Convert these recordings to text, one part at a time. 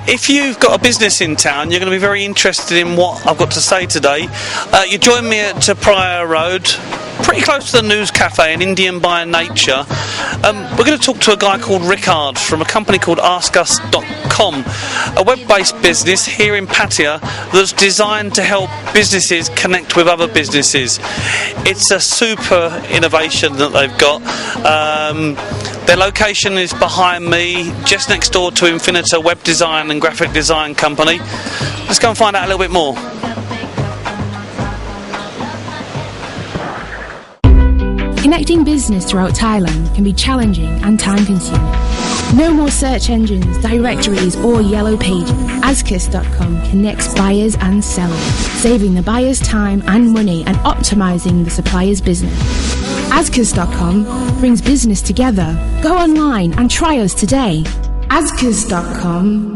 If you've got a business in town, you're going to be very interested in what I've got to say today. You join me at Prior Road, pretty close to the News Cafe, an Indian by nature. We're going to talk to a guy called Rickard from a company called Azkus.com, a web-based business here in Pattaya that's designed to help businesses connect with other businesses. It's a super innovation that they've got. Their location is behind me, just next door to Infinita Web Design and Graphic Design Company. Let's go and find out a little bit more. Connecting business throughout Thailand can be challenging and time-consuming. No more search engines, directories or yellow pages. Azkus.com connects buyers and sellers, saving the buyers time and money and optimizing the supplier's business. Azkus.com brings business together. Go online and try us today. Azkus.com.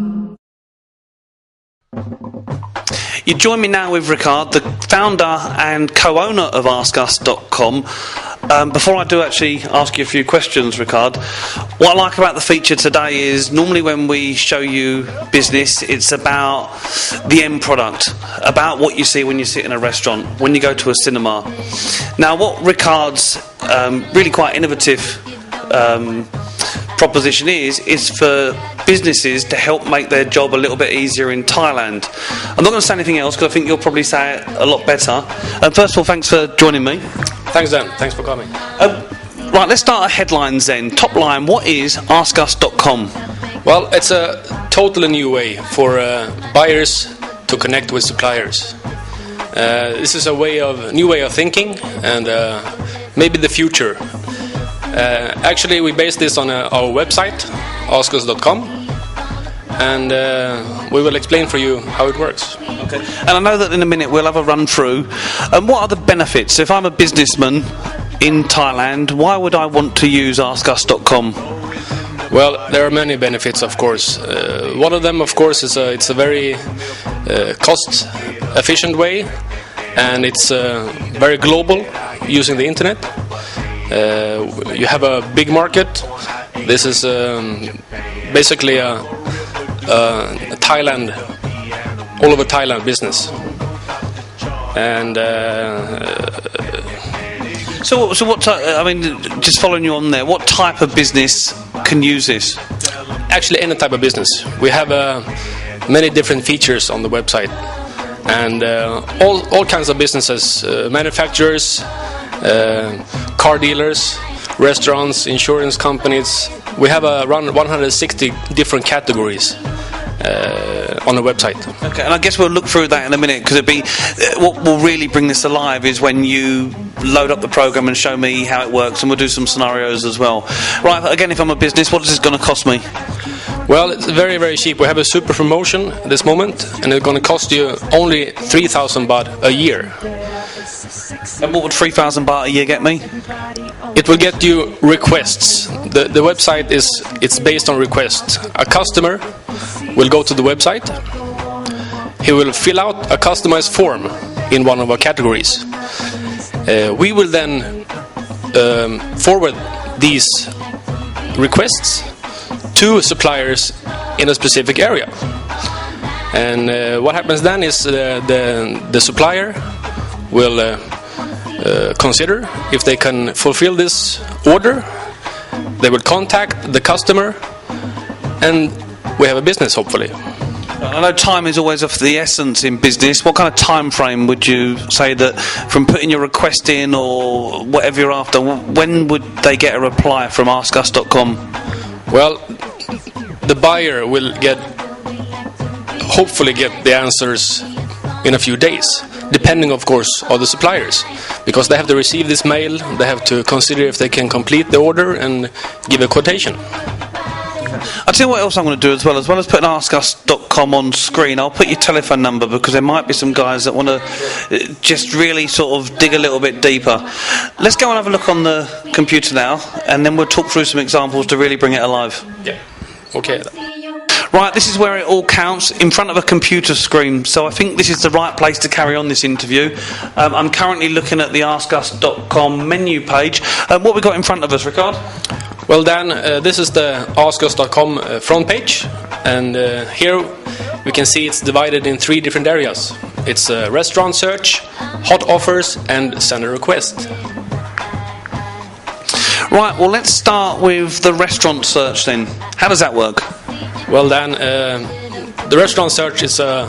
You join me now with Rickard, the founder and co-owner of Azkus.com. Before I do actually ask you a few questions, Rickard, what I like about the feature today is normally when we show you business, it's about the end product, about what you see when you sit in a restaurant, when you go to a cinema. Now, what Rickard's really quite innovative proposition is for businesses to help make their job a little bit easier in Thailand. I'm not going to say anything else because I think you'll probably say it a lot better. First of all, thanks for joining me. Thanks, Dan. Thanks for coming. Right, let's start at headlines then. Top line, what is Azkus.com? Well, it's a totally new way for buyers to connect with suppliers. This is a new way of thinking and maybe the future. Actually, we based this on our website, Azkus.com, and we will explain for you how it works. Okay. And I know that in a minute we'll have a run through. What are the benefits? If I'm a businessman in Thailand, why would I want to use Azkus.com? Well, there are many benefits, of course. One of them, of course, is it's a very cost-efficient way, and it's very global using the internet. You have a big market. This is basically a Thailand, all over Thailand business. And so what I mean, just following you on there, what type of business can use this? Actually, any type of business. We have many different features on the website, and all kinds of businesses, manufacturers, car dealers, restaurants, insurance companies. We have around 160 different categories on the website. Okay, and I guess we'll look through that in a minute, because what will really bring this alive is when you load up the program and show me how it works, and we'll do some scenarios as well. Right, again, if I'm a business, what is this going to cost me? Well, it's very, very cheap. We have a super promotion at this moment, and it's going to cost you only 3,000 baht a year. And what would 3,000 baht a year get me? It will get you requests. The website it's based on requests. A customer will go to the website. He will fill out a customized form in one of our categories. We will then forward these requests to suppliers in a specific area. And what happens then is the supplier will consider if they can fulfill this order. They will contact the customer, and we have a business, hopefully. I know time is always of the essence in business. What kind of time frame would you say that from putting your request in or whatever you're after, when would they get a reply from Azkus.com? Well, the buyer will hopefully get the answers in a few days, depending, of course, on the suppliers, because they have to receive this mail, they have to consider if they can complete the order and give a quotation. I'll tell you what else I'm going to do as well as putting Azkus.com on screen. I'll put your telephone number, because there might be some guys that want to just really sort of dig a little bit deeper. Let's go and have a look on the computer now, and then we'll talk through some examples to really bring it alive. Yeah. Okay. Right, this is where it all counts, in front of a computer screen. So I think this is the right place to carry on this interview. I'm currently looking at the Azkus.com menu page. What have we got in front of us, Ricard? Well, Dan, this is the Azkus.com front page, and here we can see it's divided in 3 different areas. It's restaurant search, hot offers, and send a request. Right, well, let's start with the restaurant search then. How does that work? Well, Dan, the restaurant search is a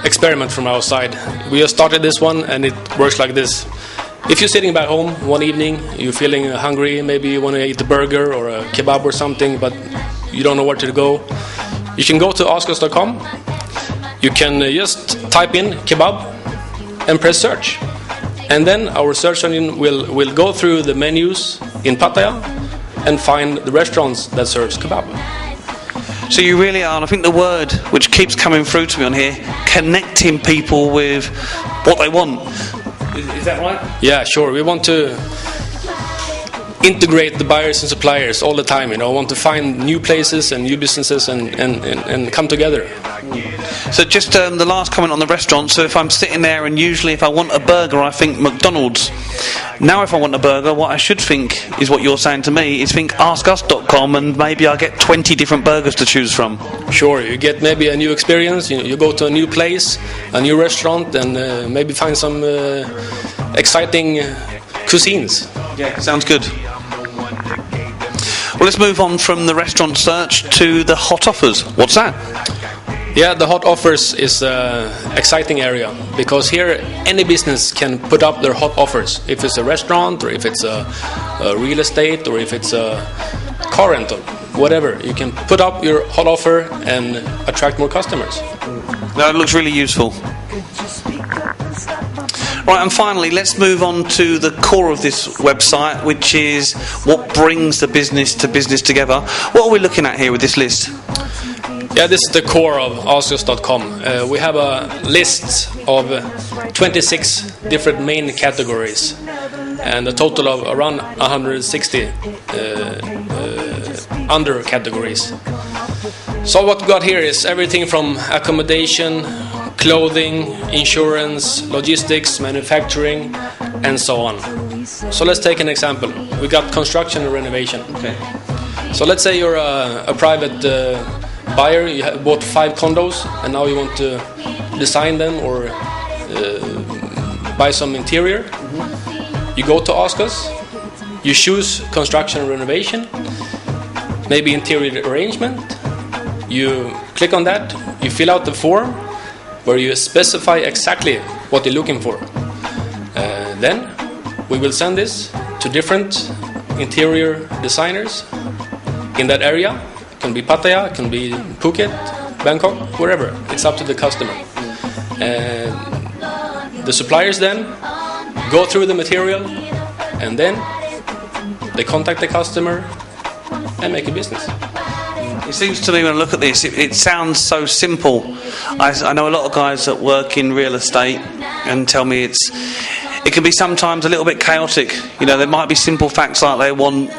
experiment from our side. We just started this one, and it works like this. If you're sitting back home one evening, you're feeling hungry, maybe you want to eat a burger or a kebab or something, but you don't know where to go, you can go to Azkus.com. You can just type in kebab and press search. And then our search engine will go through the menus in Pattaya and find the restaurants that serves kebab. So you really are, and I think the word which keeps coming through to me on here, connecting people with what they want. Is that right? Yeah, sure. We want to integrate the buyers and suppliers all the time. Want to find new places and new businesses and come together. So just the last comment on the restaurant. So if I'm sitting there and usually if I want a burger, I think McDonald's. Now if I want a burger, what I should think is what you're saying to me is think AskUs.com, and maybe I get 20 different burgers to choose from. Sure, you get maybe a new experience. You go to a new place, a new restaurant, and maybe find some exciting cuisines. Yeah, sounds good. Well, let's move on from the restaurant search to the hot offers. What's that? Yeah, the hot offers is an exciting area, because here any business can put up their hot offers. If it's a restaurant, or if it's a real estate, or if it's a car rental, whatever. You can put up your hot offer and attract more customers. That looks really useful. Right, and finally, let's move on to the core of this website, which is what brings the business to business together. What are we looking at here with this list? Yeah, this is the core of Azkus.com. We have a list of 26 different main categories and a total of around 160 under categories. So what we got here is everything from accommodation, clothing, insurance, logistics, manufacturing, and so on. So let's take an example. We got construction and renovation. Okay. So let's say you're a private buyer, you have bought 5 condos, and now you want to design them or buy some interior. You go to Azkus, you choose construction and renovation, maybe interior arrangement. You click on that, you fill out the form where you specify exactly what you're looking for. Then we will send this to different interior designers in that area. It can be Pattaya, it can be Phuket, Bangkok, wherever. It's up to the customer. The suppliers then go through the material, and then they contact the customer and make a business. It seems to me when I look at this, it sounds so simple. I know a lot of guys that work in real estate and tell me it can be sometimes a little bit chaotic. There might be simple facts like they want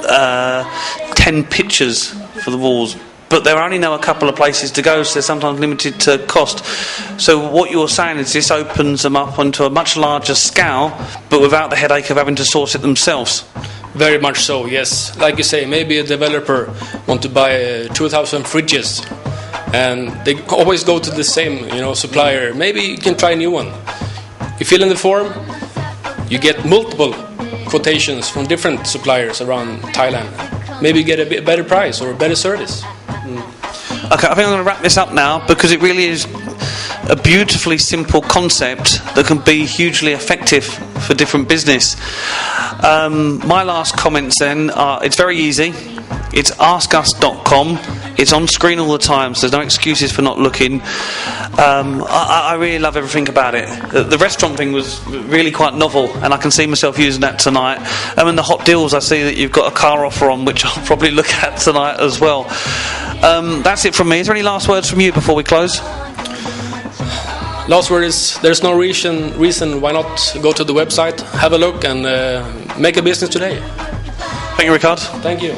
10 pictures for the walls, but they only know a couple of places to go, so they're sometimes limited to cost. So what you're saying is this opens them up onto a much larger scale, but without the headache of having to source it themselves. Very much so, yes. Like you say, maybe a developer want to buy 2,000 fridges, and they always go to the same, supplier. Maybe you can try a new one. You fill in the form, you get multiple quotations from different suppliers around Thailand. Maybe you get a bit better price or a better service. Okay, I think I'm going to wrap this up now, because it really is a beautifully simple concept that can be hugely effective for different business. My last comments then are, it's very easy. It's askus.com. It's on screen all the time, so there's no excuses for not looking. I really love everything about it. The restaurant thing was really quite novel, and I can see myself using that tonight. And the hot deals, I see that you've got a car offer on, which I'll probably look at tonight as well. That's it from me. Is there any last words from you before we close? Last word is, there's no reason why not go to the website, have a look, and make a business today. Thank you, Ricard. Thank you.